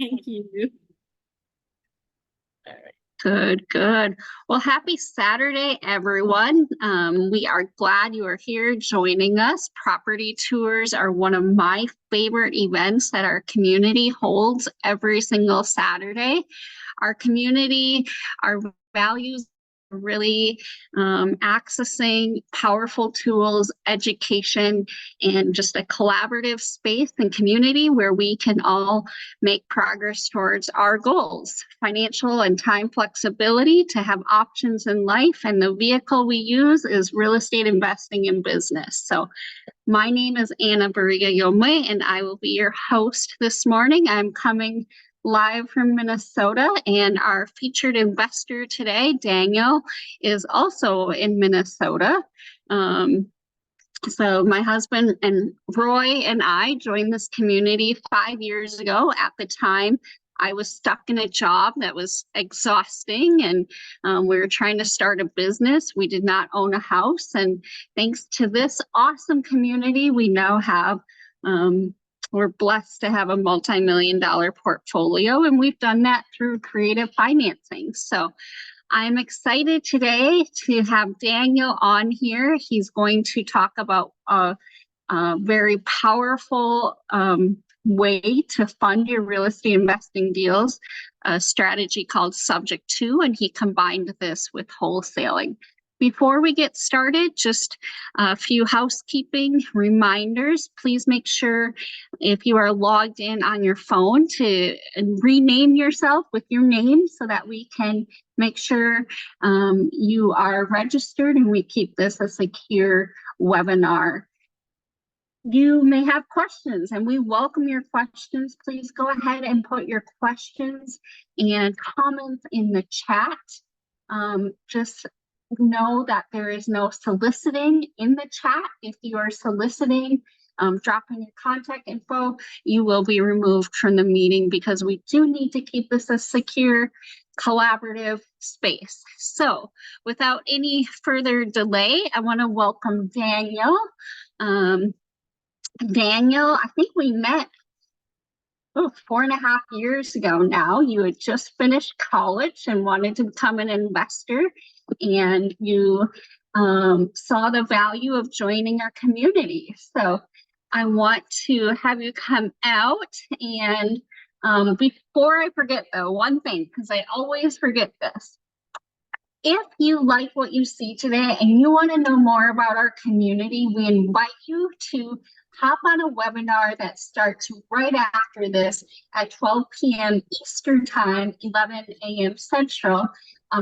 Thank you. All right. Good, good. Well, happy Saturday, everyone. We are glad you are here joining us. Property tours are one of my favorite events that our community holds every single Saturday. Our community, our values really accessing powerful tools, education, and just a collaborative space and community where we can all make progress towards our goals, financial and time flexibility to have options in life. And the vehicle we use is real estate investing in business. So my name is Anna Barriga Yomwe, and I will be your host this morning. I'm coming live from Minnesota, and our featured investor today, Daniel, is also in Minnesota. So my husband and Roy and I joined this community 5 years ago. At the time, I was stuck in a job that was exhausting, and we were trying to start a business. We did not own a house, and thanks to this awesome community, we now have we're blessed to have a multi-million-dollar portfolio, and we've done that through creative financing. So I'm excited today to have Daniel on here. He's going to talk about a very powerful way to fund your real estate investing deals, a strategy called Subject to, and he combined this with wholesaling. Before we get started, just a few housekeeping reminders. Please make sure if you are logged in on your phone to rename yourself with your name so that we can make sure you are registered and we keep this a secure webinar. You may have questions and we welcome your questions. Please go ahead and put your questions and comments in the chat. Just know that there is no soliciting in the chat. If you are soliciting, dropping your contact info, you will be removed from the meeting because we do need to keep this a secure, collaborative space. So without any further delay, I want to welcome Daniel. Daniel, I think we met 4.5 years ago now. You had just finished college and wanted to become an investor, and you saw the value of joining our community. So I want to have you come out, and before I forget though, one thing, because I always forget this. If you like what you see today and you want to know more about our community, we invite you to hop on a webinar that starts right after this at 12 p.m. Eastern Time, 11 a.m. Central,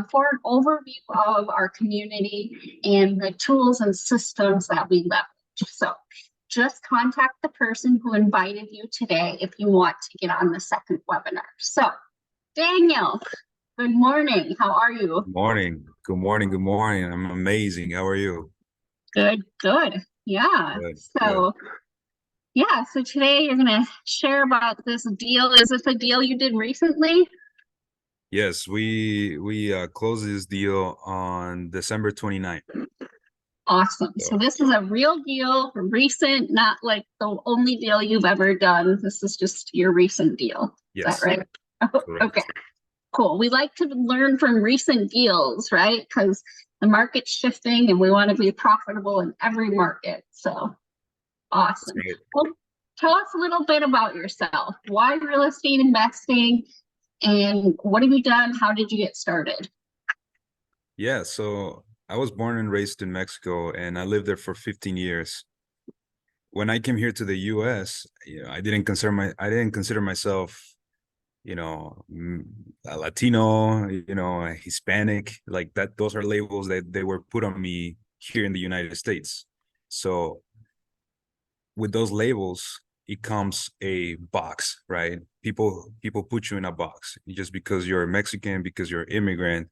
for an overview of our community and the tools and systems that we leverage. So just contact the person who invited you today if you want to get on the second webinar. So, Daniel, good morning. How are you? Good morning. Good morning. Good morning. I'm amazing. How are you? Good, good. Yeah. Good, so, good. Yeah. So today you're going to share about this deal. Is this a deal you did recently? Yes, we closed this deal on December 29th. Awesome. So this is a real deal, recent, not like the only deal you've ever done. This is just your recent deal. Yes. Is that right? Okay. Cool. We like to learn from recent deals, right? Because the market's shifting and we want to be profitable in every market. So awesome. Well, tell us a little bit about yourself. Why real estate investing and what have you done? How did you get started? Yeah, so I was born and raised in Mexico and I lived there for 15 years. When I came here to the US, I didn't consider myself a Latino, a Hispanic, like that. Those are labels that they were put on me here in the United States. So with those labels, it comes a box, right? People put you in a box just because you're Mexican, because you're immigrant,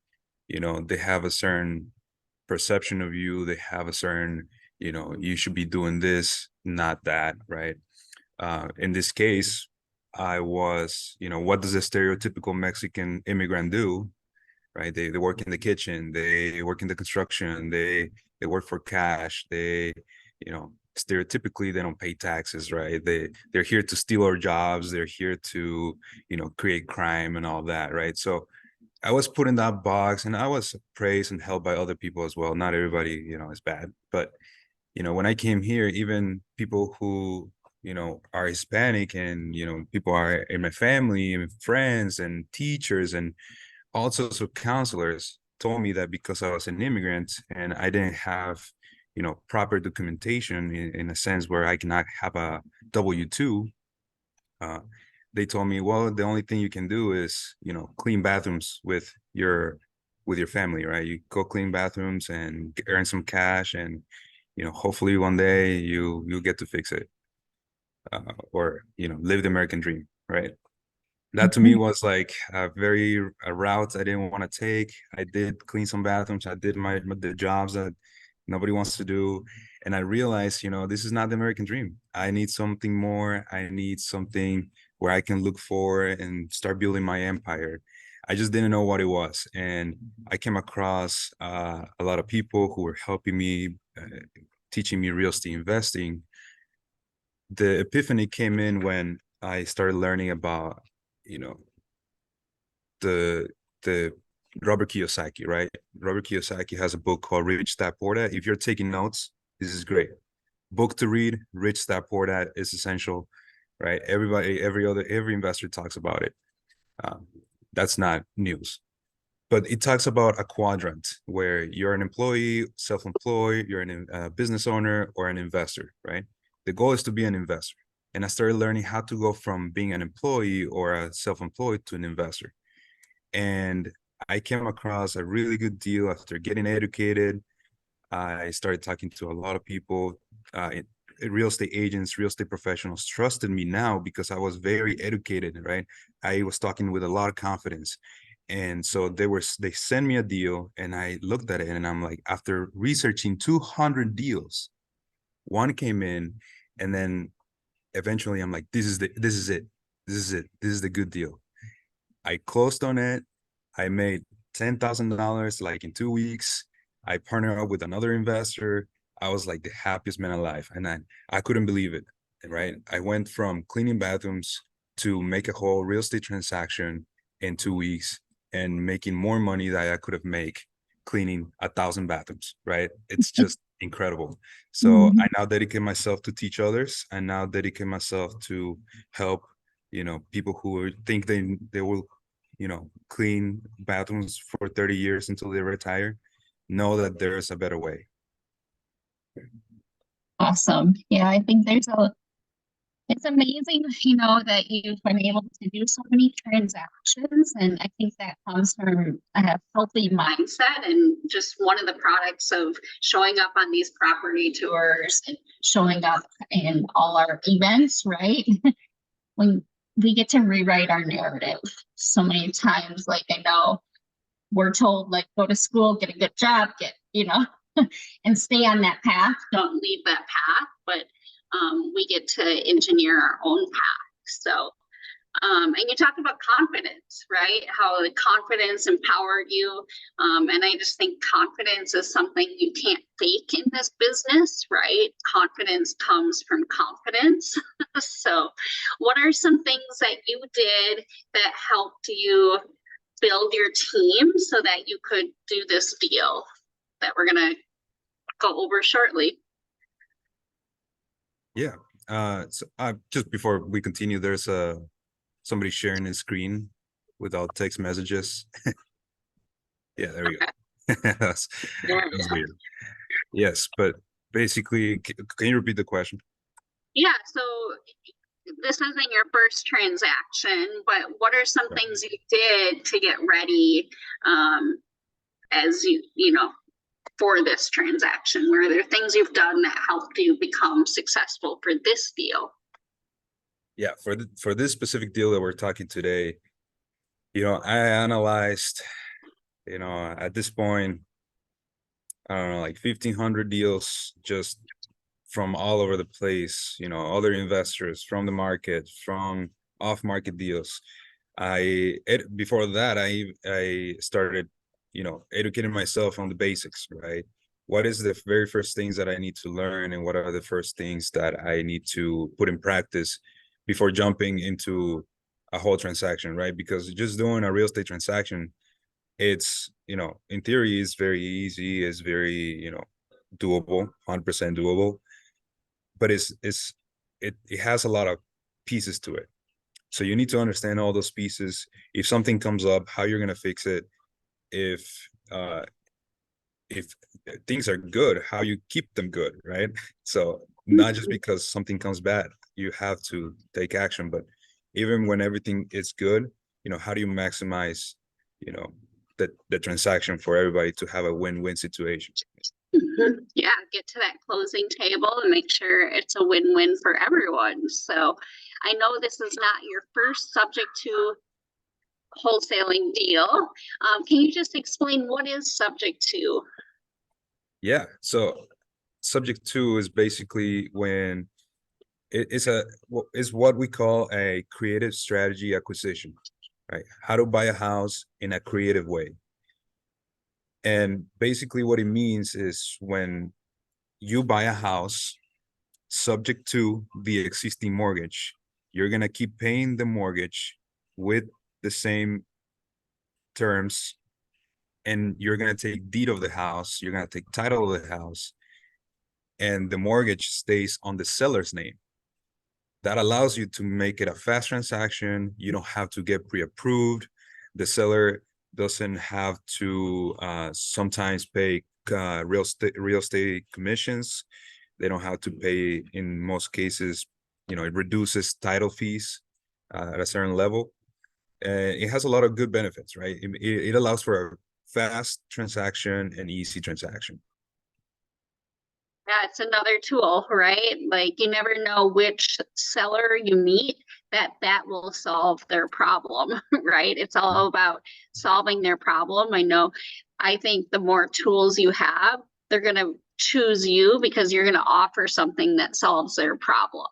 they have a certain perception of you. They have a certain, you should be doing this, not that, right? In this case, I was, what does a stereotypical Mexican immigrant do, right? They work in the kitchen, they work in the construction, they work for cash, they stereotypically they don't pay taxes, right? They're here to steal our jobs. They're here to, create crime and all that, right? So I was put in that box, and I was praised and helped by other people as well. Not everybody, is bad, but when I came here, even people who, are Hispanic, and, people are in my family and friends and teachers and all sorts of counselors told me that because I was an immigrant and I didn't have, proper documentation in a sense where I cannot have a W-2, uh, they told me, well, the only thing you can do is, clean bathrooms with your family, right? You go clean bathrooms and earn some cash, and hopefully one day you'll get to fix it, or live the American dream, right? That to me was like a route I didn't want to take. I did clean some bathrooms. I did the jobs that nobody wants to do. And I realized, this is not the American dream. I need something more. I need something where I can look for and start building my empire. I just didn't know what it was. And I came across a lot of people who were helping me, teaching me real estate investing. The epiphany came in when I started learning about, you know, the the Robert Kiyosaki, right? Robert Kiyosaki has a book called Rich Dad Poor Dad. If you're taking notes, this is great. Book to read. Rich Dad Poor Dad is essential, right? Every investor talks about it. Um, that's not news, but it talks about a quadrant where you're an employee, self-employed, you're a business owner, or an investor, right? The goal is to be an investor. And I started learning how to go from being an employee or a self-employed to an investor. And I came across a really good deal after getting educated. I started talking to a lot of people, real estate agents, real estate professionals trusted me now because I was very educated, right? I was talking with a lot of confidence. And so they sent me a deal, and I looked at it, and I'm like, after researching 200 deals, one came in, and then eventually I'm like, this is it. This is the good deal. I closed on it. I made $10,000 like in 2 weeks. I partnered up with another investor. I was like the happiest man alive. And I couldn't believe it, right? I went from cleaning bathrooms to make a whole real estate transaction in 2 weeks and making more money that I could have made cleaning 1,000 bathrooms, right? It's just incredible. So I now dedicate myself to teach others. I now dedicate myself to help, people who think they will, clean bathrooms for 30 years until they retire, know that there's a better way. Awesome. Yeah, I think it's amazing, that you've been able to do so many transactions. And I think that comes from a healthy mindset and just one of the products of showing up on these property tours and showing up in all our events, right? When we get to rewrite our narrative so many times, like I know we're told, like, go to school, get a good job, and stay on that path. Don't leave that path, but we get to engineer our own path. So, and you talked about confidence, right? How the confidence empowered you. And I just think confidence is something you can't fake in this business, right? Confidence comes from confidence. So, what are some things that you did that helped you build your team so that you could do this deal that we're going to go over shortly? Yeah. So just before we continue, there's somebody sharing his screen without text messages. Yeah, there we go. That's weird. Yes, but basically, can you repeat the question? Yeah, so this isn't your first transaction, but what are some things you did to get ready as for this transaction? Were there things you've done that helped you become successful for this deal? Yeah, for this specific deal that we're talking today, I analyzed, at this point, I don't know, like 1,500 deals just from all over the place, other investors from the market, from off-market deals. Before that, I started, educating myself on the basics, right? what is the very first things that I need to learn, and what are the first things that I need to put in practice before jumping into a whole transaction, right? Because just doing a real estate transaction, it's, in theory, is very easy, is very, doable, 100% doable, but it has a lot of pieces to it. So you need to understand all those pieces. If something comes up, how you're gonna fix it. If uh if things are good, how you keep them good, right? So not just because something comes bad, you have to take action, but even when everything is good, how do you maximize, you know, the transaction for everybody to have a win-win situation? Yeah, get to that closing table and make sure it's a win-win for everyone. So I know this is not your first subject to wholesaling deal. Can you just explain what is subject to? Yeah. So subject to is basically when it's what we call a creative strategy acquisition, right? How to buy a house in a creative way. And basically what it means is when you buy a house subject to the existing mortgage, you're going to keep paying the mortgage with the same terms, and you're going to take deed of the house, you're going to take title of the house, and the mortgage stays on the seller's name. That allows you to make it a fast transaction. You don't have to get pre-approved. The seller doesn't have to sometimes pay real estate commissions. They don't have to pay, in most cases, it reduces title fees at a certain level. It has a lot of good benefits, right? It allows for a fast transaction and easy transaction. Yeah, it's another tool, right? Like you never know which seller you meet that will solve their problem, right? It's all about solving their problem. I think the more tools you have, they're going to choose you because you're going to offer something that solves their problem,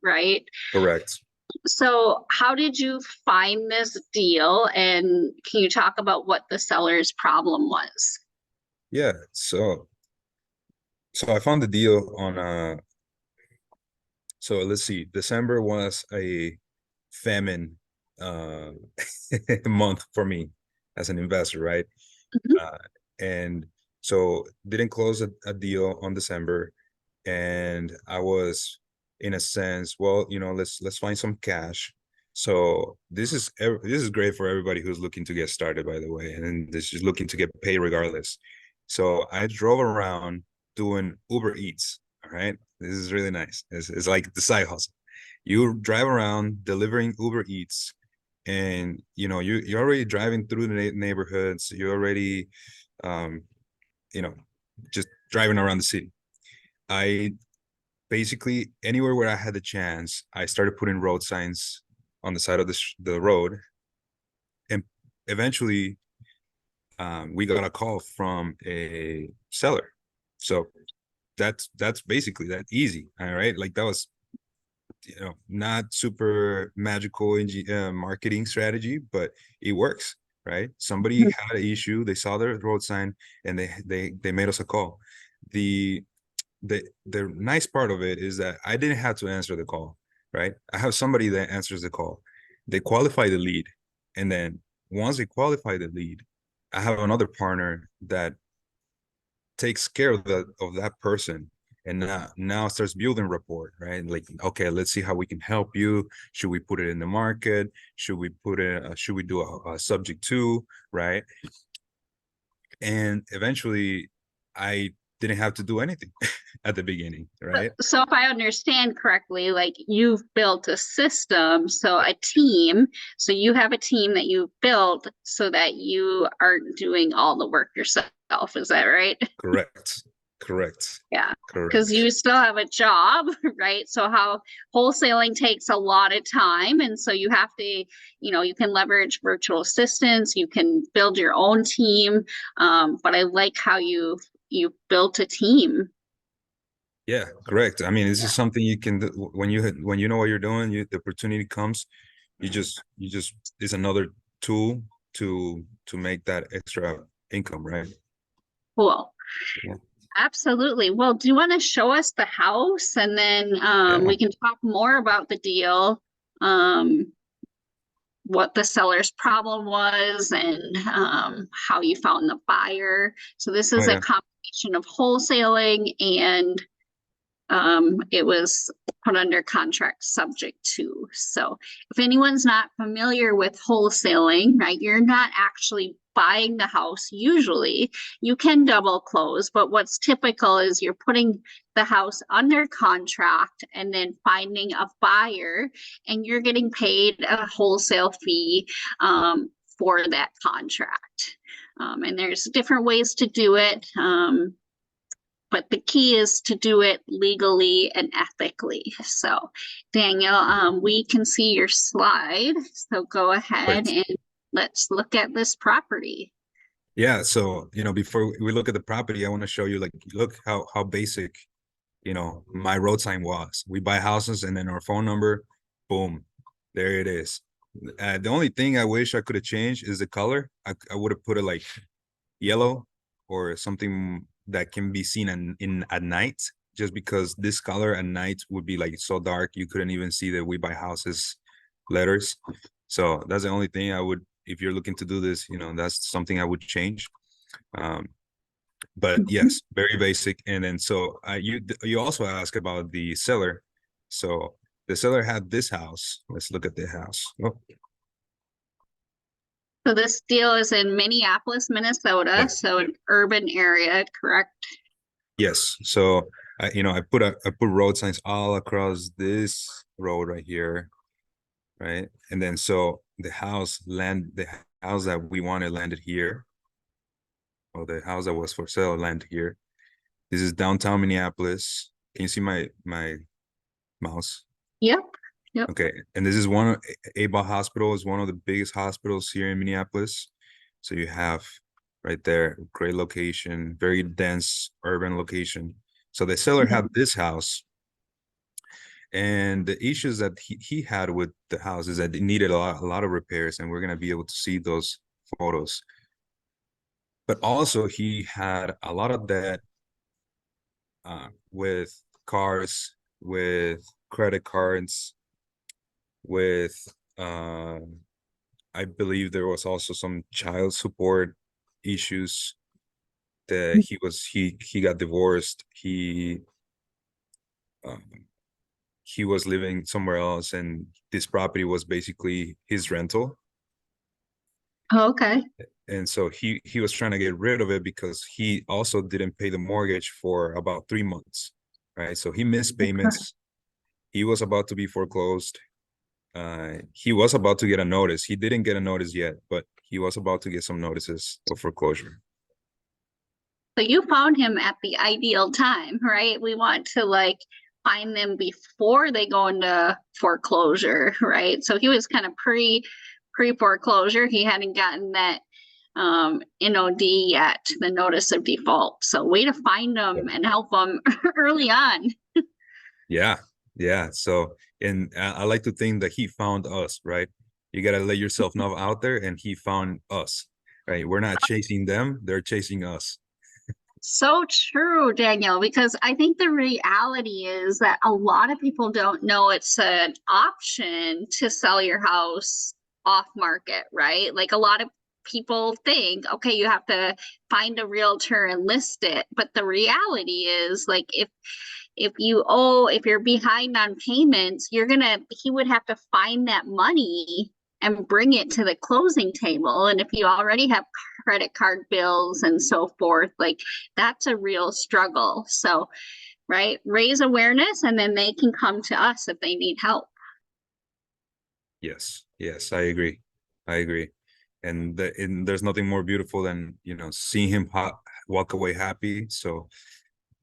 right? Correct. So, how did you find this deal? And can you talk about what the seller's problem was? Yeah. So I found the deal on so let's see, December was a famine uh month for me as an investor, right? Mhm. uh and so didn't close a deal on December, and I was, in a sense, well, let's find some cash. So this is great for everybody who's looking to get started, by the way, and this is looking to get paid regardless. So I drove around doing Uber Eats. All right, this is really nice. It's like the side hustle. You drive around delivering Uber Eats, and you're already driving through the neighborhoods. You're already um you know just driving around the city. I basically, anywhere where I had the chance, I started putting road signs on the side of the road, and eventually we got a call from a seller. So that's basically that easy. All right, like that was, not super magical marketing strategy, but it works, right? Somebody had an issue, they saw the road sign, and they made us a call. The the nice part of it is that I didn't have to answer the call, right? I have somebody that answers the call. They qualify the lead, and then once they qualify the lead, I have another partner that takes care of that person, and now starts building rapport, right? Like, okay, let's see how we can help you. Should we put it in the market? Should we do a subject to, right? And eventually I didn't have to do anything at the beginning, right? So if I understand correctly, like you've built a system, so a team, so you have a team that you built so that you aren't doing all the work yourself. Is that right? Correct. Correct. Yeah. Because Correct. you still have a job, right? So how wholesaling takes a lot of time. And so you have to, you can leverage virtual assistants, you can build your own team. But I like how you built a team. Yeah, correct. I mean, this Yeah. is something you can do when you know what you're doing. The opportunity comes, you just is another tool to make that extra income, right? Cool. Yeah. Absolutely. Well, do you want to show us the house and then Yeah, we can talk more about the deal? Um, what the seller's problem was and how you found the buyer. So this oh is a yeah, combination of wholesaling and it was put under contract subject to. So if anyone's not familiar with wholesaling, right, you're not actually buying the house usually. You can double close, but what's typical is you're putting the house under contract and then finding a buyer and you're getting paid a wholesale fee for that contract. And there's different ways to do it. But the key is to do it legally and ethically. So, Daniel, we can see your slide. So go ahead great. and let's look at this property. Yeah, so before we look at the property, I want to show you, like, look how basic my road sign was. We buy houses and then our phone number, boom, there it is. The only thing I wish I could have changed is the color. I would have put it like yellow or something that can be seen in at night, just because this color at night would be like so dark you couldn't even see the we buy houses letters. So that's the only thing I would, if you're looking to do this, that's something I would change. um but Mhm. yes, very basic. And then so you also asked about the seller. So the seller had this house. Let's look at the house. Oh, So this deal is in Minneapolis, Minnesota, yeah. so an urban area, correct? Yes. So I put road signs all across this road right here, right? And then so the house that we wanted landed here, or the house that was for sale landed here. This is downtown Minneapolis. Can you see my mouse? Yep. Yep. Okay, and this is one ABA hospital is one of the biggest hospitals here in Minneapolis. So you have right there, great location, very dense urban location. So the seller had this house, and the issues that he had with the house is that it needed a lot of repairs, and we're gonna be able to see those photos. But also he had a lot of debt with cars, with credit cards, with I believe there was also some child support issues that he got divorced. Um, he was living somewhere else, and this property was basically his rental. Okay. And so he was trying to get rid of it because he also didn't pay the mortgage for about 3 months, right? So he missed payments. He was about to be foreclosed. He was about to get a notice. He didn't get a notice yet, but he was about to get some notices of foreclosure. So you found him at the ideal time, right? We want to like find them before they go into foreclosure, right? So he was kind of pre foreclosure. He hadn't gotten that NOD yet, the notice of default. So way to find them and help them early on. Yeah, yeah. So, and I like to think that he found us, right? You got to let yourself know out there, and he found us, right? We're not chasing them, they're chasing us. So true, Daniel, because I think the reality is that a lot of people don't know it's an option to sell your house off market, right? Like a lot of people think, okay, you have to find a realtor and list it. But the reality is like if you're behind on payments, he would have to find that money and bring it to the closing table. And if you already have credit card bills and so forth, like that's a real struggle. So, right, raise awareness and then they can come to us if they need help. Yes, yes, I agree. I agree. And there's nothing more beautiful than, seeing him walk away happy. So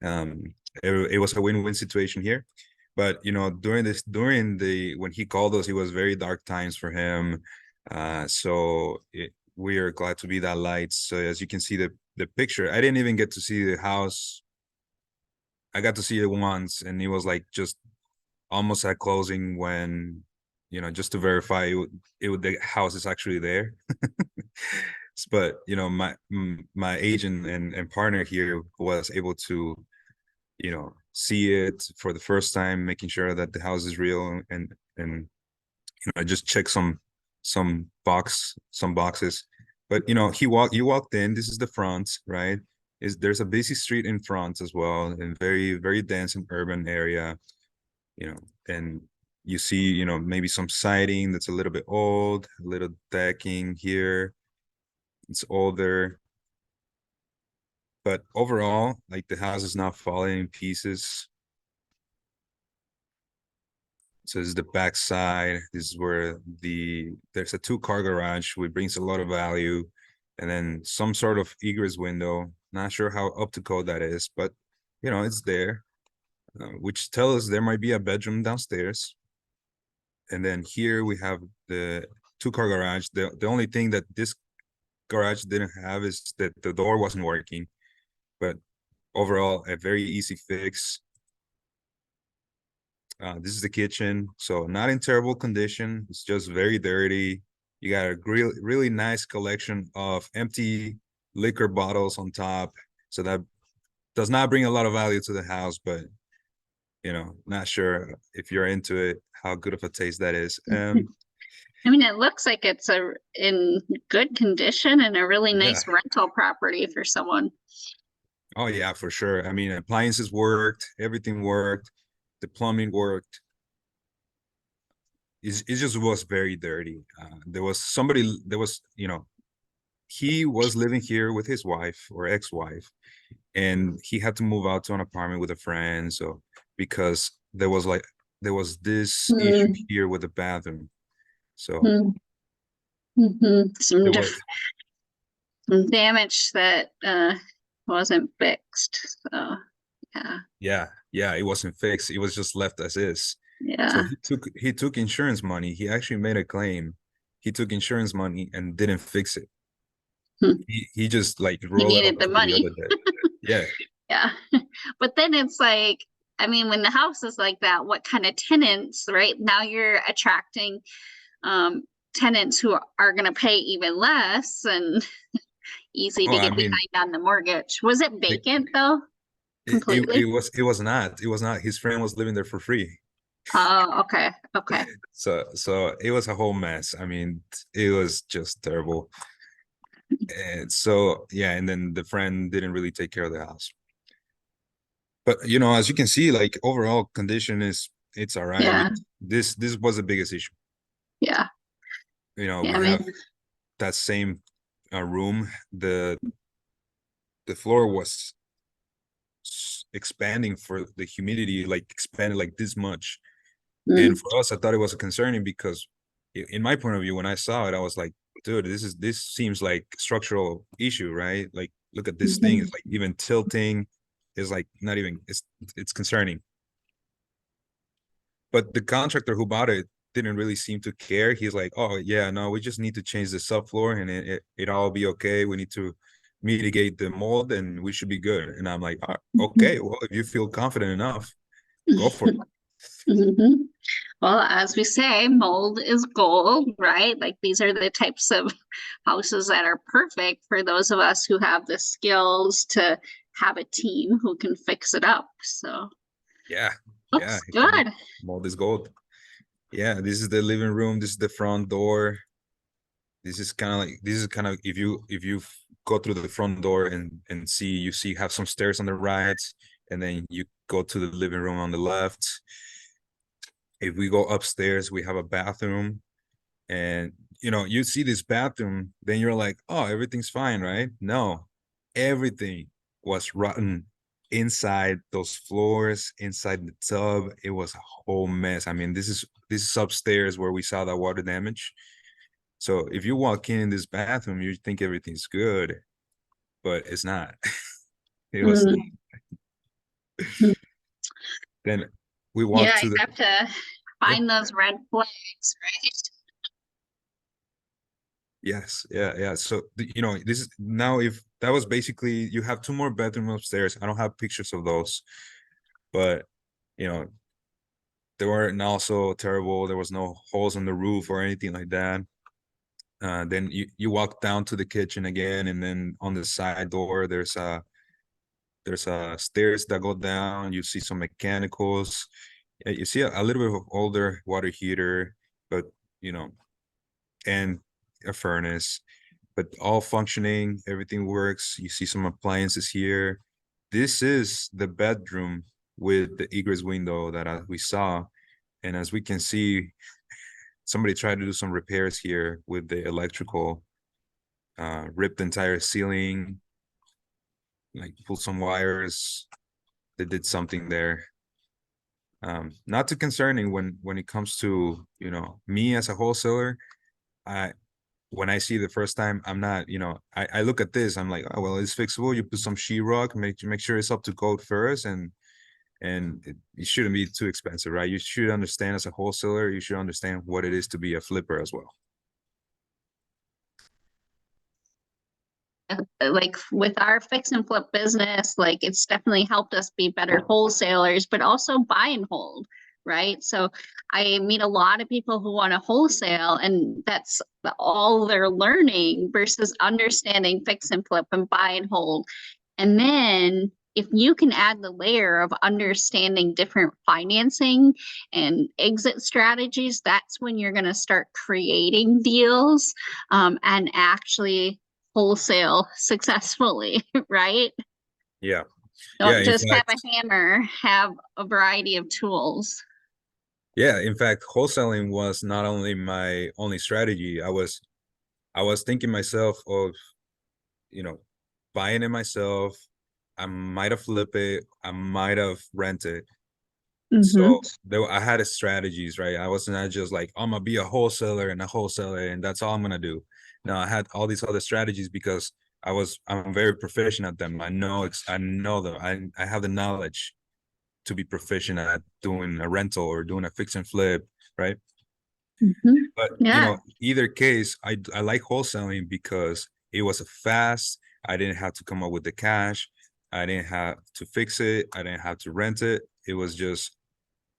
um it was a win-win situation here. But during the when he called us, it was very dark times for him. We are glad to be that light. So as you can see the picture, I didn't even get to see the house. I got to see it once, and it was like just almost at closing when, just to verify the house is actually there. But my agent and partner here was able to see it for the first time, making sure that the house is real, and just check some boxes. But you walked in. This is the front, right? There's a busy street in front as well, and very very dense and urban area, and you see maybe some siding that's a little bit old, a little decking here, it's older. But overall, like, the house is not falling in pieces. So this is the back side. This is where there's a two-car garage, which brings a lot of value, and then some sort of egress window. Not sure how up to code that is, but it's there, which tells us there might be a bedroom downstairs. And then here we have the two-car garage. The only thing that this garage didn't have is that the door wasn't working, but overall a very easy fix. This is the kitchen, so not in terrible condition. It's just very dirty. You got a really nice collection of empty liquor bottles on top, so that does not bring a lot of value to the house, but not sure if you're into it, how good of a taste that is. I mean, it looks like it's in good condition and a really Yeah. nice rental property for someone. Oh yeah, for sure. I mean, appliances worked, everything worked, the plumbing worked. It just was very dirty. There was he was living here with his wife or ex-wife, and he had to move out to an apartment with a friend. So because there was this issue here with the bathroom. So Some there was damage that wasn't fixed. So yeah, it wasn't fixed. It was just left as is. So yeah. he took insurance money. He actually made a claim. He took insurance money and didn't fix it. He just like He rolled it needed the over to the money. other day. Yeah. Yeah. But then it's like, I mean, when the house is like that, what kind of tenants, right? Now you're attracting tenants who are going to pay even less and easy Oh, to I get mean, behind on the mortgage. Was it vacant though? Completely? it was not. It was not. His friend was living there for free. Oh, okay. Okay. So it was a whole mess. I mean, it was just terrible. And so yeah, and then the friend didn't really take care of the house. But as you can see, like, overall condition it's all right. I mean, Yeah. this was the biggest issue. Yeah. Yeah. We I have mean, that same room. The floor was expanding for the humidity, like expanded like this much. And for us, I thought it was concerning because in my point of view, when I saw it, I was like, dude, this seems like structural issue, right? Like, look at this thing. It's like even tilting is like not even, it's concerning. But the contractor who bought it didn't really seem to care. He's like, oh yeah, no, we just need to change the subfloor and it all be okay. We need to mitigate the mold and we should be good. And I'm like, okay, well, if you feel confident enough, go for it. Well, as we say, mold is gold, right? Like these are the types of houses that are perfect for those of us who have the skills to have a team who can fix it up. So Yeah, yeah, looks good. mold is gold. Yeah, this is the living room. This is the front door. This is kind of if you go through the front door and you have some stairs on the right, and then you go to the living room on the left. If we go upstairs, we have a bathroom, and you see this bathroom, then you're like, oh, everything's fine, right? No, everything was rotten inside those floors, inside the tub. It was a whole mess. I mean, this is upstairs where we saw the water damage. So if you walk in this bathroom, you think everything's good, but it's not. It was not. Then we walked Yeah, to you the have to yeah. find those red flags, right? Yes, yeah. So this is now, if that was basically, you have two more bedrooms upstairs. I don't have pictures of those, but you know they weren't also terrible. There was no holes in the roof or anything like that. Then you walk down to the kitchen again, and then on the side door there's stairs that go down. You see some mechanicals. You see a little bit of older water heater, but you know, and a furnace, but all functioning. Everything works. You see some appliances here. This is the bedroom with the egress window that we saw, and as we can see, somebody tried to do some repairs here with the electrical. Ripped the entire ceiling, like pulled some wires. They did something there. Not too concerning when it comes to, you know, me as a wholesaler. I When I see the first time, I'm not, you know, I look at this, I'm like, oh well, it's fixable. You put some sheetrock, make sure it's up to code first, and it shouldn't be too expensive, right? You should understand as a wholesaler, you should understand what it is to be a flipper as well. Like with our fix and flip business, like it's definitely helped us be better wholesalers, but also buy and hold, right? So I meet a lot of people who want to wholesale, and that's all they're learning versus understanding fix and flip and buy and hold. And then if you can add the layer of understanding different financing and exit strategies, that's when you're going to start creating deals and actually wholesale successfully, right? Yeah. Yeah, Don't in just have fact, a hammer, have a variety of tools. yeah, in fact, wholesaling was not only my only strategy. I was thinking myself of, you know, buying it myself. I might have flipped it, I might have rented. Mm-hmm. So I had a strategies, right? I was not just like, I'm gonna be a wholesaler and a wholesaler, and that's all I'm gonna do. No, I had all these other strategies because I'm very proficient at them. I know them. I have the knowledge to be proficient at doing a rental or doing a fix and flip, right? Mm-hmm. But you Yeah. know, either case, I like wholesaling because it was fast. I didn't have to come up with the cash. I didn't have to fix it. I didn't have to rent it. It was just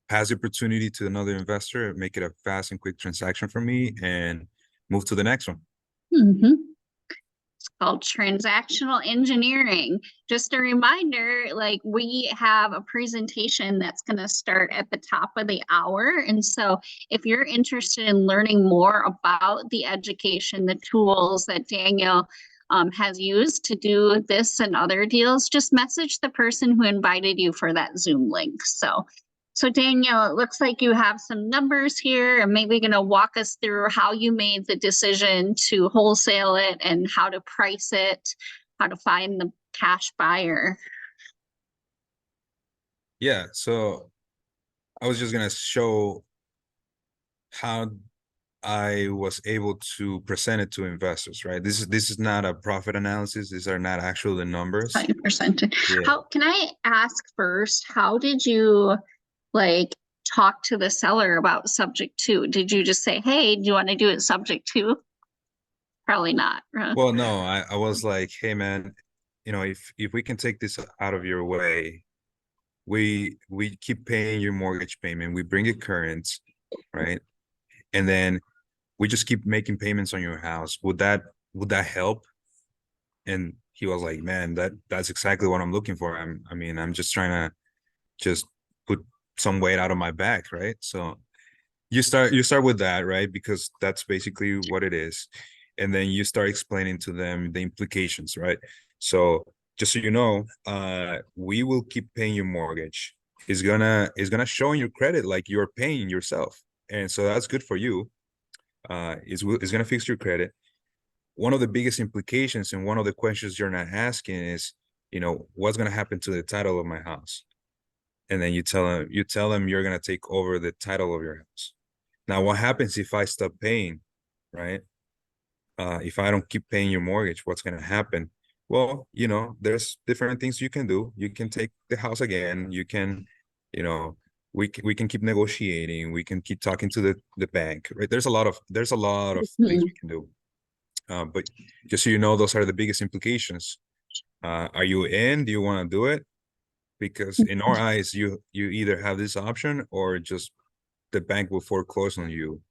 pass the opportunity to another investor, make it a fast and quick transaction for me, and move to the next one. Mm-hmm. Called transactional engineering. Just a reminder, like we have a presentation that's going to start at the top of the hour. And so if you're interested in learning more about the education, the tools that Daniel has used to do this and other deals, just message the person who invited you for that Zoom link. So Daniel, it looks like you have some numbers here, and maybe going to walk us through how you made the decision to wholesale it and how to price it, how to find the cash buyer. Yeah, so I was just gonna show how I was able to present it to investors, right? This is not a profit analysis. These are not actually the numbers. 5%. Yeah. How can I ask first, how did you like talk to the seller about subject to? Did you just say, hey, do you want to do it subject to? Probably not. Well, no, I was like, hey man, you know, if we can take this out of your way, we keep paying your mortgage payment, we bring it current, right? And then we just keep making payments on your house. Would that help? And he was like, man, that's exactly what I'm looking for. I mean, I'm just trying to just put some weight out of my back, right? So you start with that, right? Because that's basically what it is. And then you start explaining to them the implications, right? So just so you know, we will keep paying your mortgage. It's gonna show in your credit like you're paying yourself. And so that's good for you. It's gonna fix your credit. One of the biggest implications and one of the questions you're not asking is, you know, what's gonna happen to the title of my house? And then you tell them you're gonna take over the title of your house. Now, what happens if I stop paying, right? If I don't keep paying your mortgage, what's gonna happen? Well, you know, there's different things you can do. You can take the house again. You can, you know, we can keep negotiating. We can keep talking to the bank, right? There's a lot of things we Mhm. can do. But just so you know, those are the biggest implications. Are you in? Do you want to do it? Because in our eyes, you either have this option or just the bank will foreclose on you.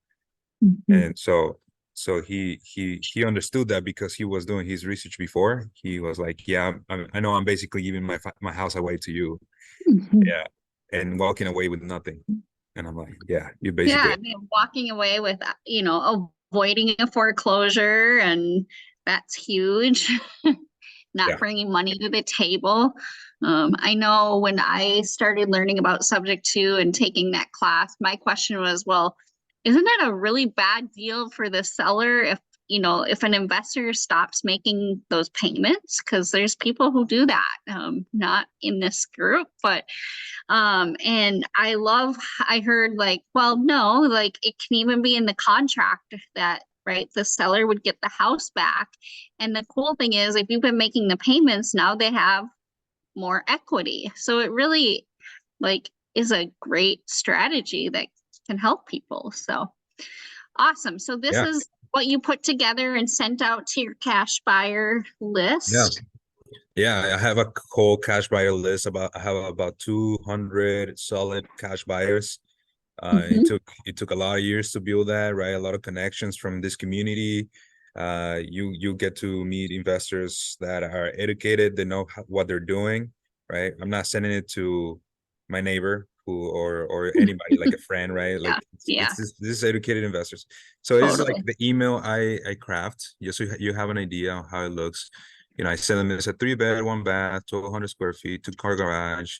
Mhm. And so So he understood that because he was doing his research before. He was like, yeah, I know I'm basically giving my house away to you. Mhm. Yeah. And walking away with nothing. And I'm like, yeah, you Yeah, basically, I mean, walking away with, avoiding a foreclosure, and that's huge. Not yeah, bringing money to the table. I know when I started learning about subject to and taking that class, my question was, well, isn't that a really bad deal for the seller if, if an investor stops making those payments? Because there's people who do that, not in this group, but and I heard like, well, no, like it can even be in the contract that, right, the seller would get the house back. And the cool thing is, if you've been making the payments, now they have more equity. So it really like is a great strategy that can help people. So awesome. So this yeah, is what you put together and sent out to your cash buyer yeah. list. Yeah, I have a whole cash buyer list. I have about 200 solid cash buyers. Mhm. It took a lot of years to build that, right? A lot of connections from this community. You get to meet investors that are educated, they know what they're doing, right? I'm not sending it to my neighbor or anybody like a friend, right? Yeah, Like yeah, this is educated investors. So it's like totally. the email I craft, just so you have an idea of how it looks. I send them, it's a 3 bed, 1 bath, 1,200 square feet, 2 car garage.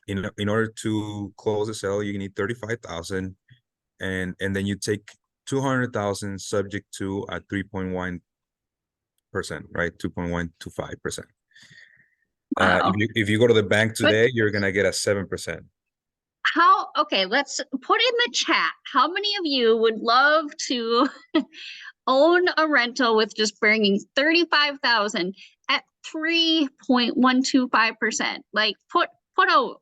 In order to close the sale, you need 35,000, and then you take 200,000 subject to a 3.1%, right? 2.125%. If Wow. you go to the bank But today, you're gonna get a 7%. okay, let's put in the chat. How many of you would love to own a rental with just bringing 35,000 at 3.125%? Like put a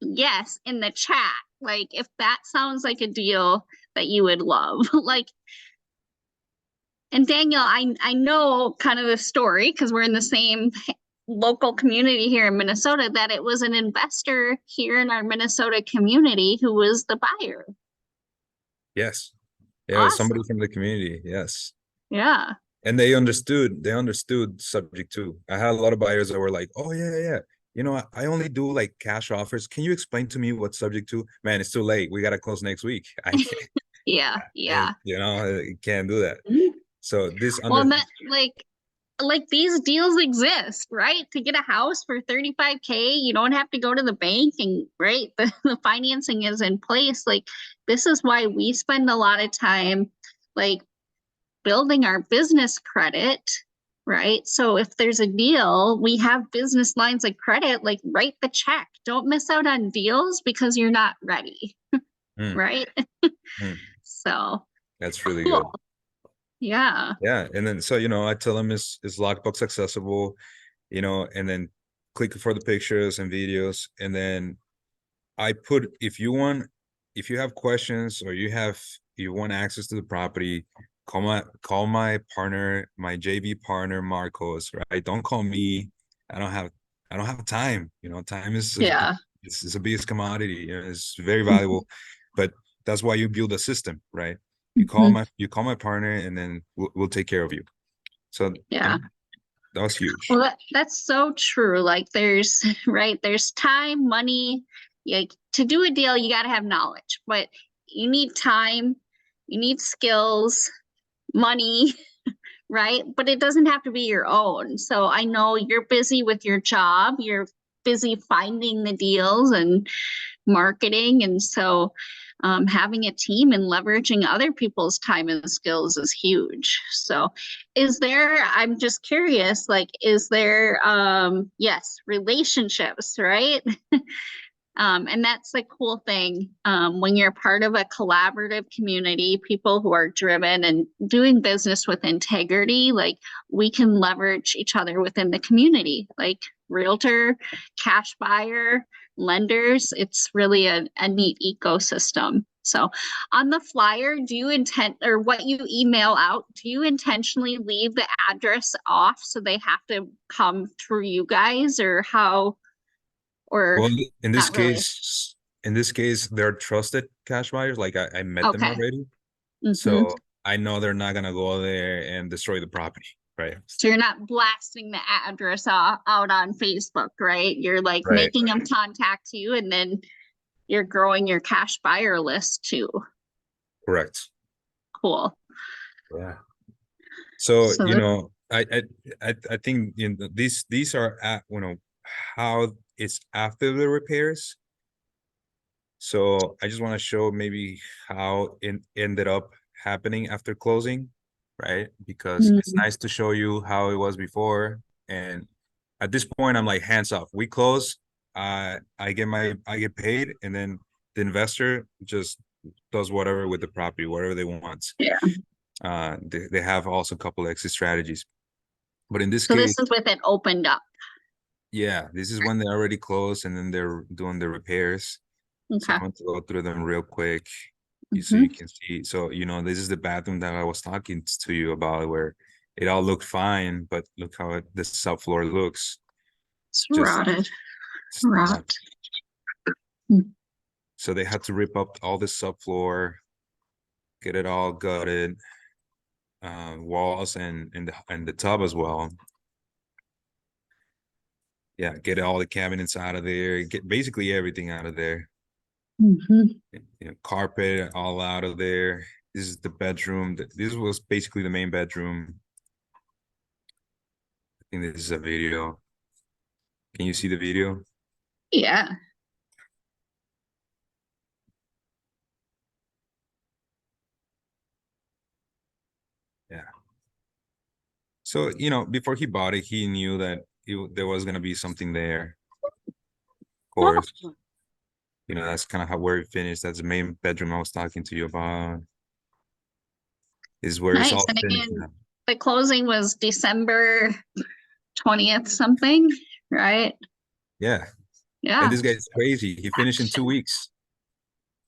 yes in the chat. Like if that sounds like a deal that you would love. Like, and Daniel, I know kind of the story because we're in the same local community here in Minnesota, that it was an investor here in our Minnesota community who was the buyer. Yes. Yeah, it was somebody Awesome. from the community. Yes. Yeah. And they understood subject to. I had a lot of buyers that were like, oh yeah, yeah, yeah. I only do like cash offers. Can you explain to me what subject to? Man, it's too late. We gotta close next week. I can't, Yeah. Yeah. I can't do that. Mhm. So this Well, under and that like these deals exist, right? To get a house for 35K, you don't have to go to the bank and right, the financing is in place. Like this is why we spend a lot of time like building our business credit, right? So if there's a deal, we have business lines of credit, like write the check. Don't miss out on deals because you're not ready, Mm, right? mm, So that's really cool. good. Yeah. Yeah, and then so I tell them is lockbox accessible, and then click for the pictures and videos, and then I put if you have questions or you want access to the property, call my partner, my JV partner Marcos, right? Don't call me. I don't have I don't have time. Time is Yeah. it's a biggest commodity. It's very valuable, but that's why you build a system, right? Mhm. You call my partner, and then we'll take care of you. So Yeah. that was huge. Well, that's so true. Like there's right, there's time, money. Like to do a deal, you got to have knowledge, but you need time, you need skills, money, right? But it doesn't have to be your own. So I know you're busy with your job, you're busy finding the deals and marketing. And so having a team and leveraging other people's time and skills is huge. So I'm just curious, like, is there, yes, relationships, right? And that's the cool thing when you're part of a collaborative community, people who are driven and doing business with integrity, like we can leverage each other within the community, like realtor, cash buyer, lenders. It's really a neat ecosystem. So on the flyer, do you intend or what you email out, do you intentionally leave the address off so they have to come through you guys or how, or Well, in this not really? case, they're trusted cash buyers. Like I met them Okay. already. Mm-hmm. So I know they're not gonna go there and destroy the property, right? So you're not blasting the address out on Facebook, right? You're like Right. making them contact you, and then you're growing your cash buyer list too. Correct. Cool. Yeah. So, So you know, I think, you know, these are at, you know, how it's after the repairs. So I just want to show maybe how it ended up happening after closing, right? Because it's mm, nice to show you how it was before. And at this point, I'm like hands off. We close, I get paid, and then the investor just does whatever with the property, whatever they want. yeah. They have also a couple exit strategies. But in this So case, this is with it opened up. yeah, this is when they already closed and then they're doing the repairs. So Okay. I'm going to go through them real quick so you Mm-hmm. can see. So, you know, this is the bathroom that I was talking to you about where it all looked fine, but look how the subfloor looks. It's Just, rotted. yeah. Rot. Mm. So they had to rip up all the subfloor, get it all gutted, walls and the tub as well. Yeah, get all the cabinets out of there, get basically everything out of there. Mm-hmm. You know, carpet all out of there. This is the bedroom. This was basically the main bedroom. I think this is a video. Can you see the video? Yeah. Yeah. So, you know, before he bought it, he knew that there was gonna be something there. Of course, Oh, you know, that's kind of how where it finished. That's the main bedroom I was talking to you about. Is where it's nice. all And finished again, now. the closing was December 20th something, right? Yeah. And Yeah. this guy's crazy. He finished in 2 weeks.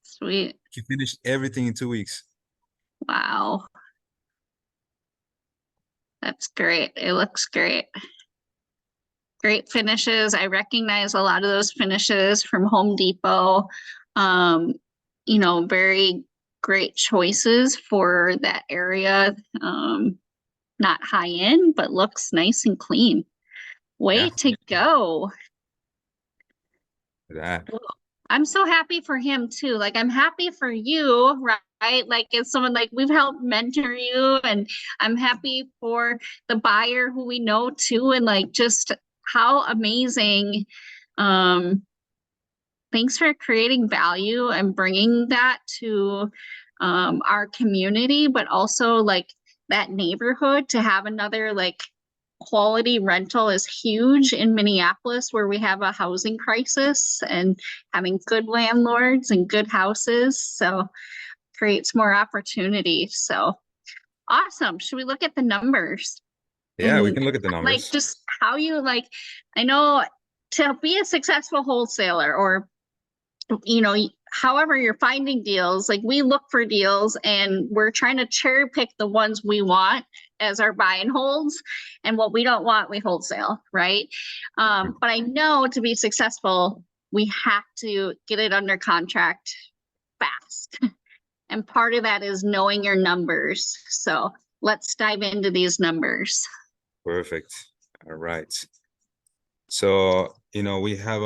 Sweet. He finished everything in 2 weeks. Wow. That's great. It looks great. Great finishes. I recognize a lot of those finishes from Home Depot. Um, very great choices for that area. Not high end, but looks nice and clean. Way Yeah. to go. That. I'm so happy for him too. Like I'm happy for you, right? Like as someone like we've helped mentor you, and I'm happy for the buyer who we know too, and like just how amazing. Um, Thanks for creating value and bringing that to our community, but also like that neighborhood to have another like quality rental is huge in Minneapolis where we have a housing crisis, and having good landlords and good houses so creates more opportunity. So awesome. Should we look at the numbers Yeah, we and can look at the like numbers. just how you like I know to be a successful wholesaler or however you're finding deals, like we look for deals and we're trying to cherry pick the ones we want as our buy and holds, and what we don't want we wholesale, right? But I know to be successful we have to get it under contract fast, and part of that is knowing your numbers. So let's dive into these numbers. Perfect. All right. So, you know, I have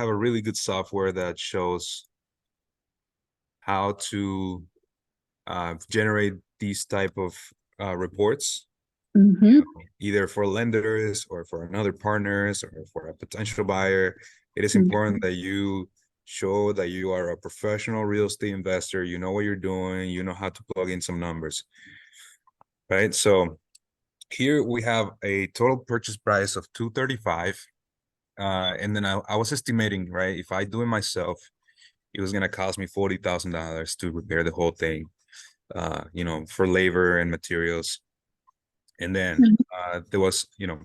a really good software that shows how to generate these type of reports, you Mm-hmm. know, either for lenders or for another partners or for a potential buyer. It is important that you show that you are a professional real estate investor. You know what you're doing. You know how to plug in some numbers, right? So here we have a total purchase price of 235. And then I was estimating, right, if I do it myself, it was gonna cost me $40,000 to repair the whole thing, you know, for labor and materials. And then there was, you know,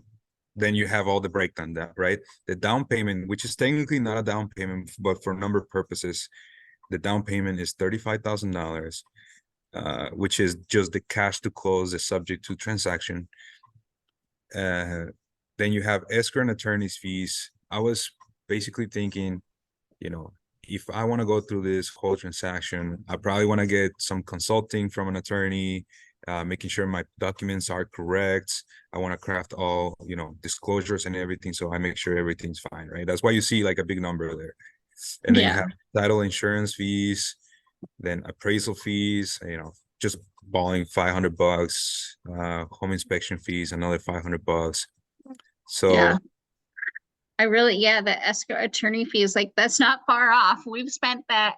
then you have all the breakdown that, right? The down payment, which is technically not a down payment, but for number purposes, the down payment is $35,000, which is just the cash to close the subject to transaction. Then you have escrow and attorney's fees. I was basically thinking, you know, if I want to go through this whole transaction, I probably want to get some consulting from an attorney, making sure my documents are correct. I want to craft all, disclosures and everything. So I make sure everything's fine, right? That's why you see like a big number there. And then you Yeah. have title insurance fees, then appraisal fees, just balling $500, home inspection fees, another $500. Yeah. So The escrow attorney fees, like that's not far off. We've spent that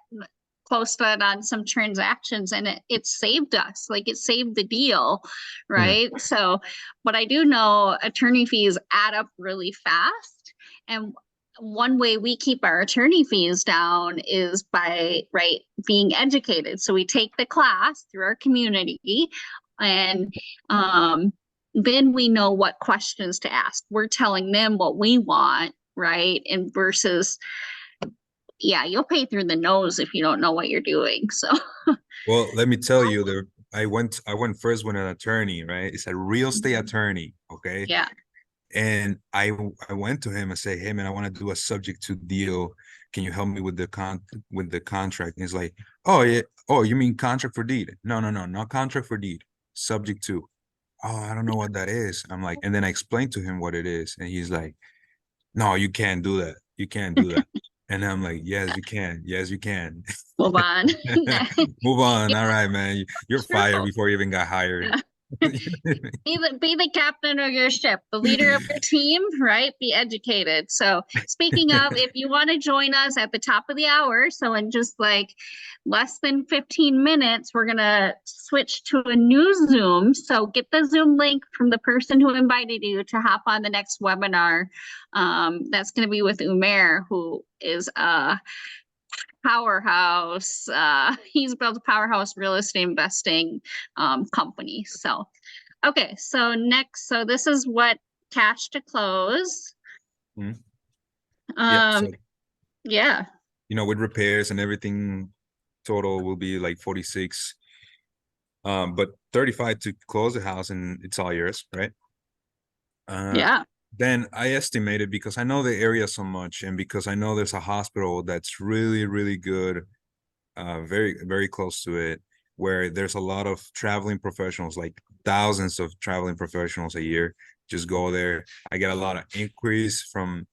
close to that on some transactions and it saved us, like it saved the deal, right? So, but I do know attorney fees add up really fast. And one way we keep our attorney fees down is by, right, being educated. So we take the class through our community and, then we know what questions to ask. We're telling them what we want, right? And versus, yeah, you'll pay through the nose if you don't know what you're doing. So, well, let me tell you, I went first with an attorney, right? It's a real estate attorney, okay? yeah, And I went to him and say, hey man, I want to do a subject to deal. Can you help me with the contract? And he's like, oh yeah, oh, you mean contract for deed? No, not contract for deed. Subject to. Oh, I don't know what that is. I'm like, and then I explained to him what it is, and he's like, no, you can't do that. You can't do that. And I'm like, yes, you can. Yes, you can. move on. Move on. Yeah, All right, man. You're fired true. before you even got hired. Be the captain of your ship, the leader of your team, right? Be educated. So speaking of, if you want to join us at the top of the hour, so in just like less than 15 minutes, we're gonna switch to a new Zoom. So get the Zoom link from the person who invited you to hop on the next webinar. That's gonna be with Umair, who is a powerhouse. He's built a powerhouse real estate investing company. So, okay, so next, so this is what cash to close. Mhm. Yeah. Um, So, yeah, with repairs and everything, total will be like 46. But 35 to close the house and it's all yours, right? yeah, Then I estimated, because I know the area so much and because I know there's a hospital that's really, really good, very, very close to it, where there's a lot of traveling professionals, like thousands of traveling professionals a year just go there. I get a lot of inquiries from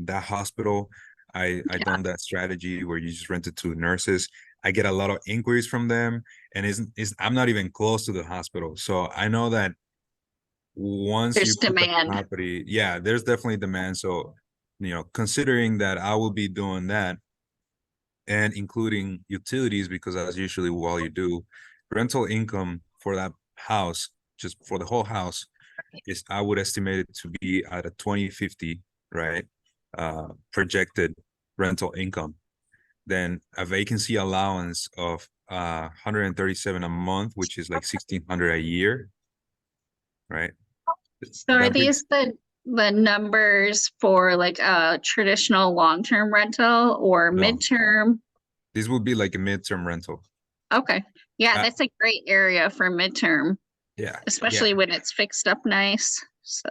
that hospital. I yeah. done that strategy where you just rent it to nurses. I get a lot of inquiries from them, and is I'm not even close to the hospital. So I know that once you There's put the demand. property, yeah, there's definitely demand. So, considering that I will be doing that and including utilities, because that's usually what you do, rental income for that house, just for the whole house, is, I would estimate it to be at a 2050, right? Projected rental income. Then a vacancy allowance of 137 a month, which is like 1,600 a year, right? So are That big. these the numbers for like a traditional long-term rental or No, midterm? this would be like a midterm rental. Okay. Yeah, Uh, that's a great area for midterm, yeah, yeah, especially when it's fixed up nice. So,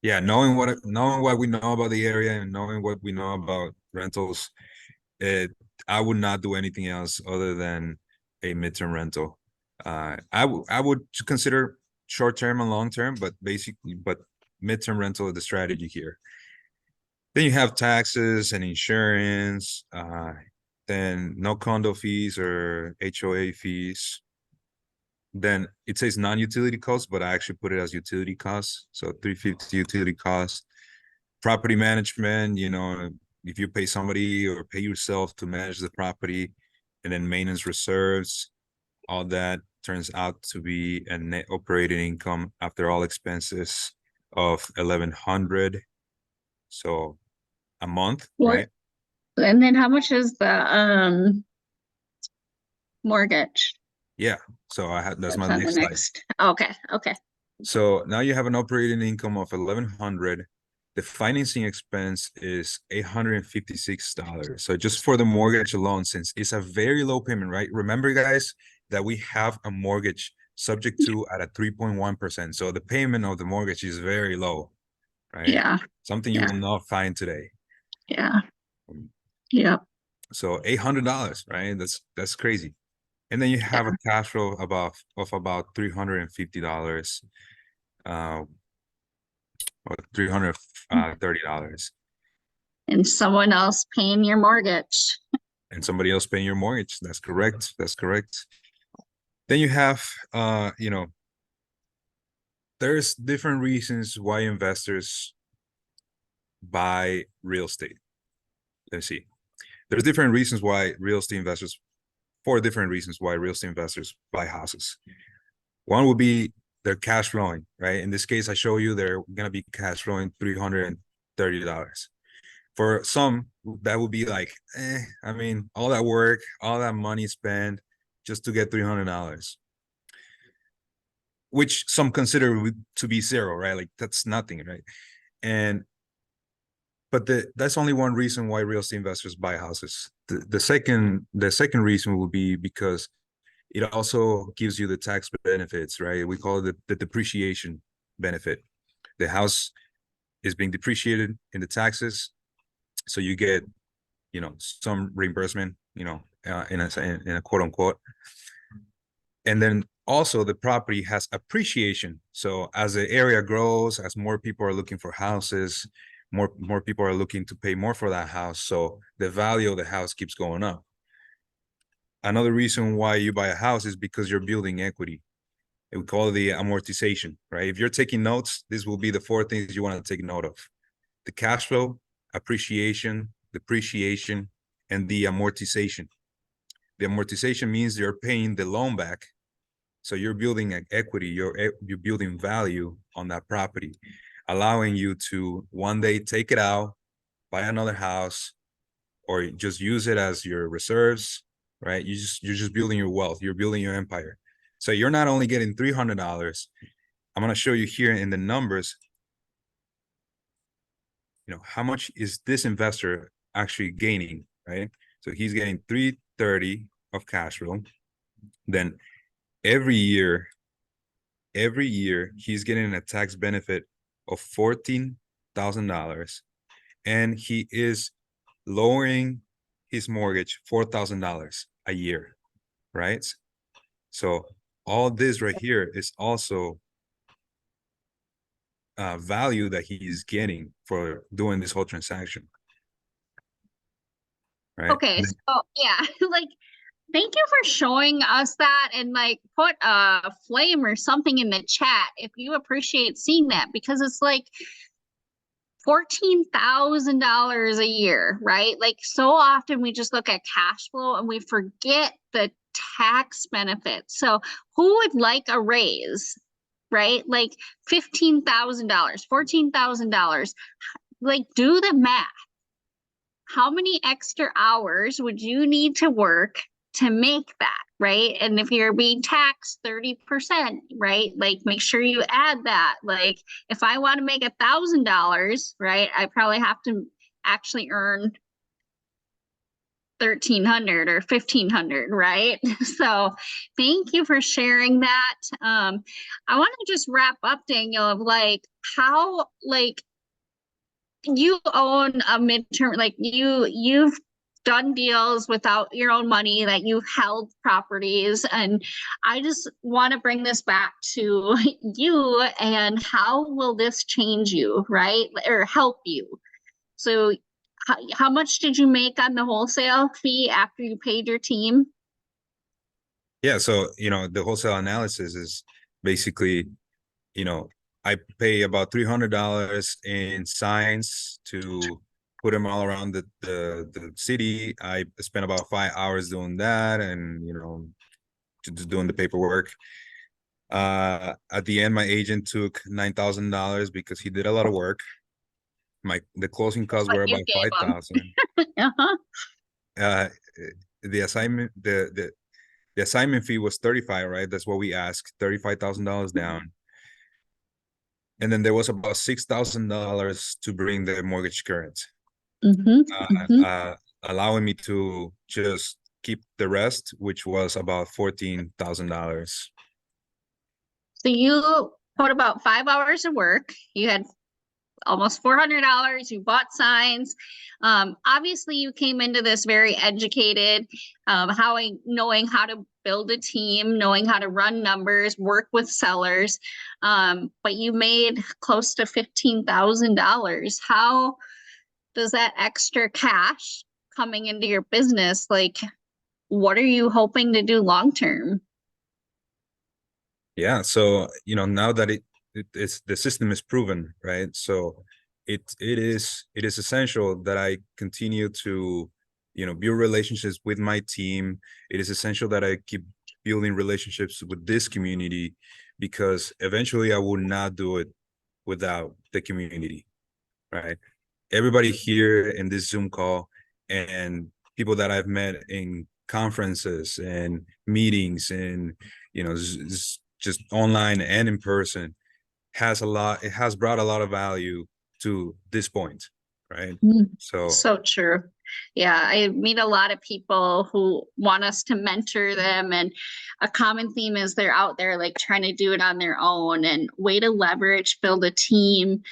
yeah. Knowing what we know about the area and knowing what we know about rentals, it I would not do anything else other than a midterm rental. I would consider short term and long term, but midterm rental is the strategy here. Then you have taxes and insurance, then no condo fees or HOA fees. Then it says non-utility costs, but I actually put it as utility costs. So 350 utility costs. Property management, if you pay somebody or pay yourself to manage the property, and then maintenance reserves, all that turns out to be a net operating income after all expenses of 1,100. So a month, what? right? And then how much is the mortgage? Yeah. So that's That's my on the next slide. next. Okay, okay. So now you have an operating income of 1,100. The financing expense is $856. So just for the mortgage alone, since it's a very low payment, right? Remember, guys, that we have a mortgage subject to at a 3.1%. So the payment of the mortgage is very low, right? Yeah, Something you yeah, will not find today. yeah, Um, yeah. So $800, right? That's crazy. And then you have Yeah. a cash flow of about $350, uh, or $330, And someone else paying your mortgage. and somebody else paying your mortgage. That's correct. That's correct. Then you have, there's different reasons why investors buy real estate. Let's see. There's different reasons why real estate investors, four different reasons why real estate investors buy houses. One would be they're cash flowing, right? In this case, I show you they're gonna be cash flowing $330. For some, that would be like, I mean, all that work, all that money spent just to get $300, which some consider to be zero, right? Like that's nothing, right? And but that's only one reason why real estate investors buy houses. The second reason will be because it also gives you the tax benefits, right? We call it the depreciation benefit. The house is being depreciated in the taxes, so you get, some reimbursement, in a quote unquote. And then also the property has appreciation. So as the area grows, as more people are looking for houses, more people are looking to pay more for that house. So the value of the house keeps going up. Another reason why you buy a house is because you're building equity. We call it the amortization, right? If you're taking notes, this will be the four things you want to take note of: the cash flow, appreciation, depreciation, and the amortization. The amortization means you're paying the loan back. So you're building equity, you're building value on that property, allowing you to one day take it out, buy another house, or just use it as your reserves, right? You're just building your wealth, you're building your empire. So you're not only getting $300. I'm going to show you here in the numbers, how much is this investor actually gaining, right? So he's getting 330 of cash flow. Then every year he's getting a tax benefit of $14,000, and he is lowering his mortgage $4,000 a year, right? So all this right here is also value that he's getting for doing this whole transaction, right? Okay, so yeah, like thank you for showing us that, and like put a flame or something in the chat if you appreciate seeing that, because it's like $14,000 a year, right? Like so often we just look at cash flow and we forget the tax benefits. So who would like a raise, right? Like $15,000, $14,000. Like do the math. How many extra hours would you need to work to make that, right? And if you're being taxed 30%, right? Like make sure you add that. Like if I want to make $1,000, right, I probably have to actually earn 1,300 or 1,500, right? So thank you for sharing that. I want to just wrap up, Daniel, of like how like you own a midterm, like you've done deals without your own money, that you've held properties, and I just want to bring this back to you and how will this change you, right? Or help you. So how much did you make on the wholesale fee after you paid your team? Yeah, so the wholesale analysis is basically, I pay about $300 in signs to put them all around the city. I spent about 5 hours doing that, and doing the paperwork. At the end, my agent took $9,000 because he did a lot of work. The closing costs What were you about gave them. 5,000. Uh-huh. Uh, the assignment the assignment fee was 35, right? That's what we asked, $35,000 down. And then there was about $6,000 to bring the mortgage current, Mm-hmm, mm-hmm. allowing me to just keep the rest, which was about $14,000. So you put about 5 hours of work. You had almost $400. You bought signs. Obviously, you came into this very educated, knowing how to build a team, knowing how to run numbers, work with sellers. But you made close to $15,000. How does that extra cash coming into your business, like, what are you hoping to do long term? Yeah, so now that it's the system is proven, right? So it is essential that I continue to build relationships with my team. It is essential that I keep building relationships with this community, because eventually I will not do it without the community, right? Everybody here in this Zoom call and people that I've met in conferences and meetings and just online and in person it has brought a lot of value to this point, right? So So true. Yeah, I meet a lot of people who want us to mentor them, and a common theme is they're out there like trying to do it on their own, and way to leverage, build a team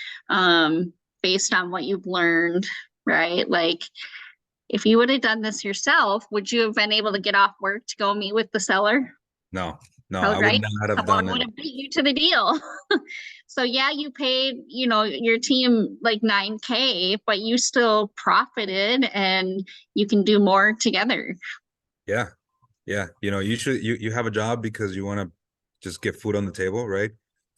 based on what you've learned, right? Like, if you would have done this yourself, would you have been able to get off work to go meet with the seller? no, I would Right? not have Someone done it. would have beat you to the deal. So yeah, you paid, your team like 9K, but you still profited and you can do more together. Yeah, you have a job because you want to just get food on the table, right?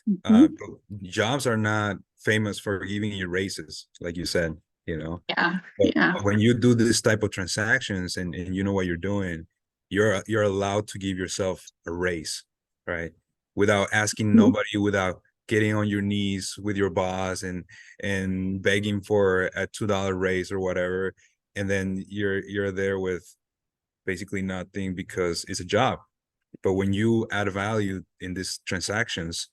Mhm. But jobs are not famous for giving you raises, like you said, Yeah, but yeah. when you do this type of transactions and you know what you're doing, you're allowed to give yourself a raise, right? Without asking Mhm. nobody, without getting on your knees with your boss and begging for a $2 raise or whatever. And then you're there with basically nothing because it's a job. But when you add value in these transactions,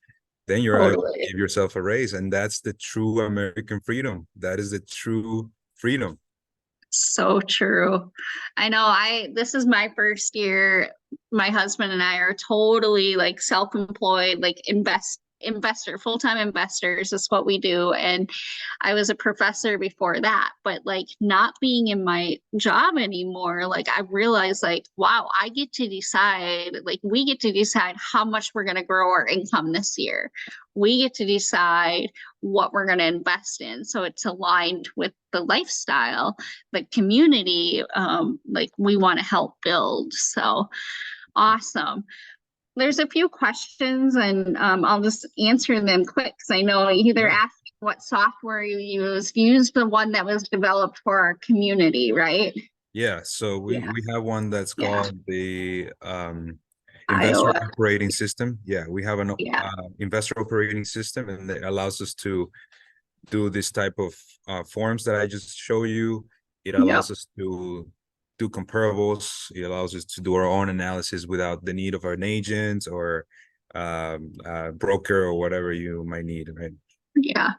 then you're able to Totally. give yourself a raise. And that's the true American freedom. That is the true freedom. So true. I know this is my first year. My husband and I are totally like self-employed, like full-time investors is what we do. And I was a professor before that, but like not being in my job anymore, like I realized like, wow, I get to decide, like we get to decide how much we're going to grow our income this year. We get to decide what we're going to invest in. So it's aligned with the lifestyle, the community, like we want to help build. So awesome. There's a few questions, and I'll just answer them quick because I know they're Yeah. asking what software you use. You use the one that was developed for our community, right? Yeah. So we, Yeah, we have one that's yeah. called the investor Iowa. operating system. Yeah, we have an Yeah, investor operating system, and it allows us to do this type of forms that I just show you. It yep. allows us to do comparables. It allows us to do our own analysis without the need of an agent or broker or whatever you might need, right? Yeah.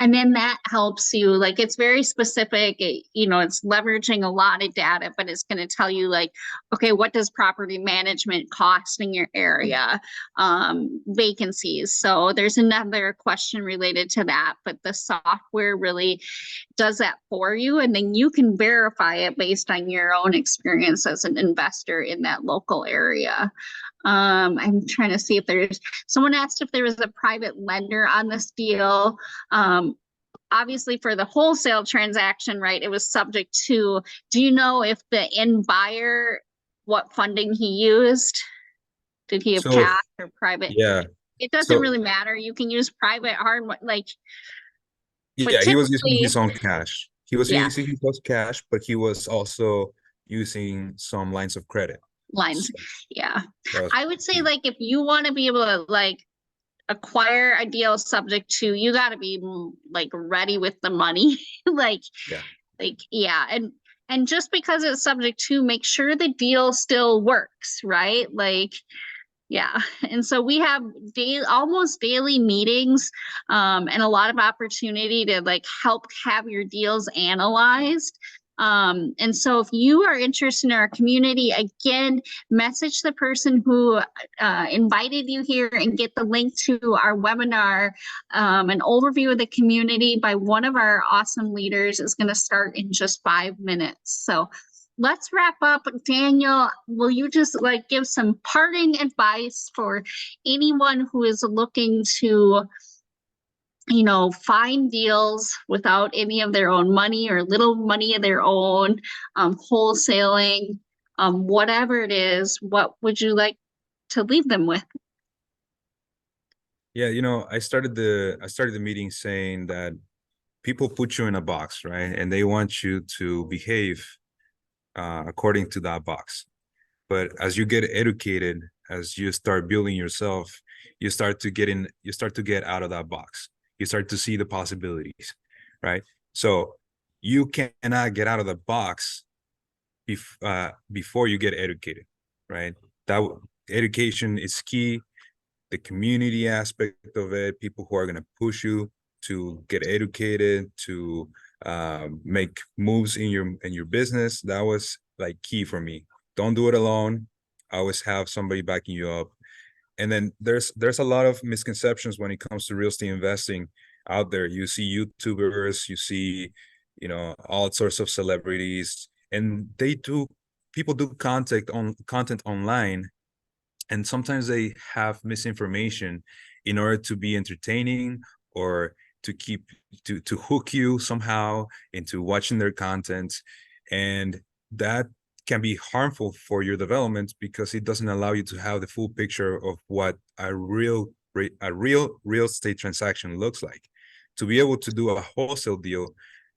And then that helps you, like it's very specific. It's leveraging a lot of data, but it's going to tell you like, okay, what does property management cost in your area? Vacancies. So there's another question related to that, but the software really does that for you. And then you can verify it based on your own experience as an investor in that local area. I'm trying to see if there's someone asked if there was a private lender on this deal. Obviously for the wholesale transaction, right, it was subject to, do you know if the end buyer, what funding he used? Did he have So cash or private? yeah, It doesn't so really matter. You can use private hard, like, but yeah, he was using typically, his own cash. He was yeah, using his own cash, but he was also using some lines of credit. lines. So Yeah. that was, I would say like if you want to be able to like acquire a deal subject to, you got to be like ready with the money. like yeah. yeah, and just because it's subject to, make sure the deal still works, right? Like yeah. And so we have almost daily meetings, and a lot of opportunity to like help have your deals analyzed. And so if you are interested in our community, again, message the person who invited you here and get the link to our webinar. An overview of the community by one of our awesome leaders is going to start in just 5 minutes. So let's wrap up. Daniel, will you just like give some parting advice for anyone who is looking to, you know, find deals without any of their own money or little money of their own, wholesaling, whatever it is, what would you like to leave them with? Yeah, you know, I started the meeting saying that people put you in a box, right? And they want you to behave according to that box. But as you get educated, as you start building yourself, you start to get out of that box. You start to see the possibilities, right? So you cannot get out of the box before you get educated, right? That education is key. The community aspect of it, people who are going to push you to get educated, to make moves in your business. That was like key for me. Don't do it alone. Always have somebody backing you up. And then there's a lot of misconceptions when it comes to real estate investing out there. You see YouTubers, you see, you know, all sorts of celebrities, and people do content online, and sometimes they have misinformation in order to be entertaining or to hook you somehow into watching their content. And that can be harmful for your development because it doesn't allow you to have the full picture of what a real real estate transaction looks like. To be able to do a wholesale deal,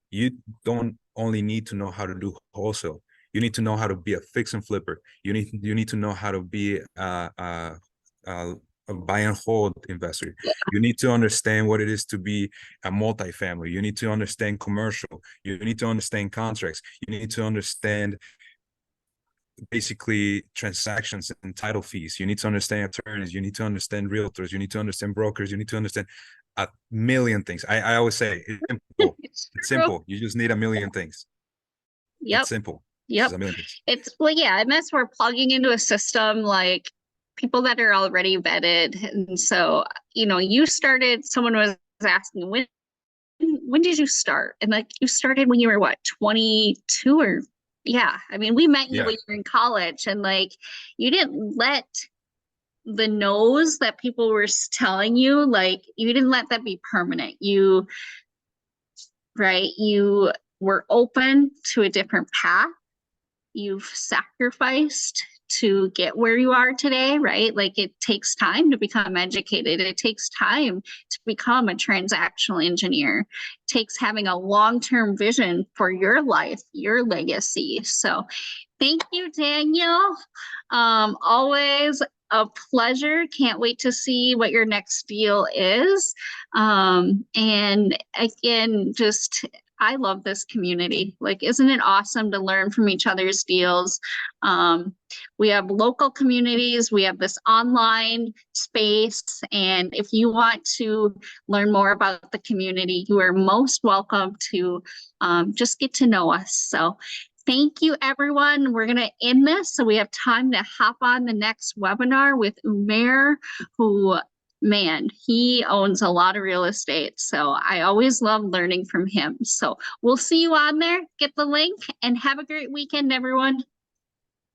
you don't only need to know how to do wholesale. You need to know how to be a fix and flipper. You need to know how to be a buy and hold investor. You need to understand what it is to be a multifamily. You need to understand commercial. You need to understand contracts. You need to understand basically transactions and title fees. You need to understand attorneys. You need to understand realtors. You need to understand brokers. You need to understand a million things. I always say it's simple. It's simple. You just need a million things. Yep. It's simple. Yep. It's well, yeah, and that's where plugging into a system like people that are already vetted. And so, you know, someone was asking when did you start? And like you started when you were what, 22 or yeah. I mean, we met you when you were in college, and like you didn't let the no's that people were telling you, like you didn't let that be permanent. You were open to a different path. You've sacrificed to get where you are today, right? Like it takes time to become educated. It takes time to become a transactional engineer. It takes having a long-term vision for your life, your legacy. So thank you, Daniel. Always a pleasure. Can't wait to see what your next deal is. And again, I love this community. Like, isn't it awesome to learn from each other's deals? We have local communities, we have this online space, and if you want to learn more about the community, you are most welcome to just get to know us. So thank you, everyone. We're going to end this so we have time to hop on the next webinar with Umair, who, man, he owns a lot of real estate. So I always love learning from him. So we'll see you on there. Get the link and have a great weekend, everyone.